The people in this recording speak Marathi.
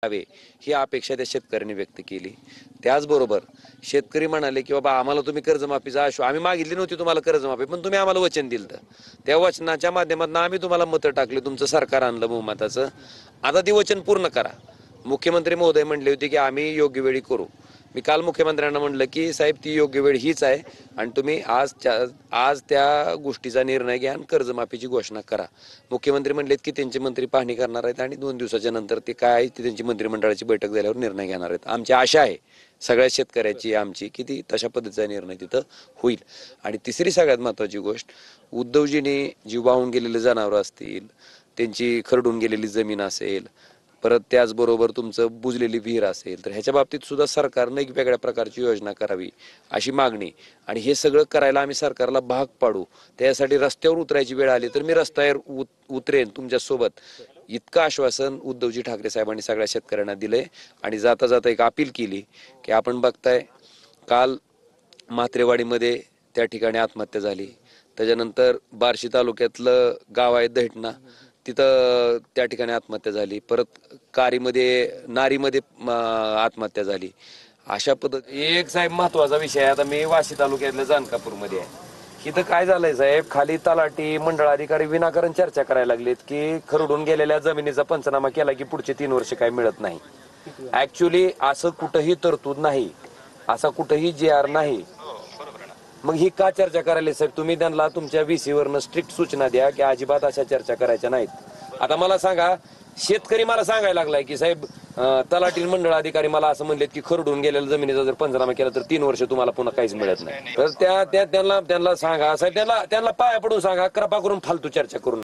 यावे ही अपेक्षा त्या शेतकऱ्यांनी व्यक्त केली। त्याचबरोबर शेतकरी म्हणाले की बाबा आम्हाला तुम्ही कर्जमाफीचा आम्ही मागितली नव्हती तुम्हाला कर्जमाफी, पण तुम्ही आम्हाला वचन दिलं, त्या वचनाच्या माध्यमातून आम्ही तुम्हाला मतं टाकले, तुमचं सरकार आणलं बहुमताचं, आता ते वचन पूर्ण करा। मुख्यमंत्री महोदय म्हणले होते की आम्ही योग्य वेळी करू। मी काल मुख्यमंत्र्यांना म्हणलं की साहेब ती योग्य वेळ हीच आहे आणि तुम्ही आज त्या गोष्टीचा निर्णय घ्या आणि कर्जमाफीची घोषणा करा। मुख्यमंत्री म्हणलेत की त्यांचे मंत्री पाहणी करणार आहेत आणि 2 दिवसाच्या नंतर ते काय आहे ती त्यांची मंत्रिमंडळाची बैठक झाल्यावर निर्णय घेणार आहेत। आमची आशा आहे सगळ्या शेतकऱ्याची आमची की ती तशा पद्धतीचा निर्णय तिथं होईल। आणि तिसरी सगळ्यात महत्त्वाची गोष्ट, उद्धवजींनी जी वाहून गेलेले जनावरं असतील, त्यांची खरडून गेलेली जमीन असेल, परत त्याचबरोबर तुमचं बुजलेली विहीर असेल, तर ह्याच्या बाबतीत सुद्धा सरकारनं एक वेगळ्या प्रकारची योजना करावी अशी मागणी। आणि हे सगळं करायला आम्ही सरकारला भाग पाडू, त्यासाठी रस्त्यावर उतरायची वेळ आली तर मी रस्त्यावर उतरेन तुमच्यासोबत, इतकं आश्वासन उद्धवजी ठाकरे साहेबांनी सगळ्या शेतकऱ्यांना दिलंय। आणि जाता जाता एक अपील केली की आपण बघताय काल म्हात्रेवाडीमध्ये त्या ठिकाणी आत्महत्या झाली, त्याच्यानंतर बार्शी तालुक्यातलं गाव आहे दहिटणा, तिथं त्या ठिकाणी आत्महत्या झाली, परत नारीमध्ये आत्महत्या झाली। अशा पद्धती एक साहेब महत्वाचा विषय आहे। आता मी वाशी तालुक्यातल्या जानकापूरमध्ये आहे, इथं काय झालंय साहेब, खाली तलाठी मंडळाधिकारी विनाकारण चर्चा करायला लागलेत की खरडून गेलेल्या जमिनीचा पंचनामा केला की पुढचे 3 वर्ष काय मिळत नाही। ऍक्च्युअली असं कुठंही तरतूद नाही, असा कुठंही JR नाही। मग ही का चर्चा करायला साहेब? तुम्ही त्यांना तुमच्या VC वरनं स्ट्रिक्ट सूचना द्या की अजिबात अशा चर्चा करायच्या नाहीत। आता मला सांगा, शेतकरी मला सांगायला लागलाय की साहेब तलाठी मंडळ अधिकारी मला असं म्हणलेत की खरडून गेलेल्या जमिनीचा जर पंचनामा केला तर 3 वर्ष तुम्हाला पुन्हा काहीच मिळत नाही। तर त्यांना सांगा साहेब, त्यांना पाया पडून सांगा कृपा करून फालतू चर्चा करून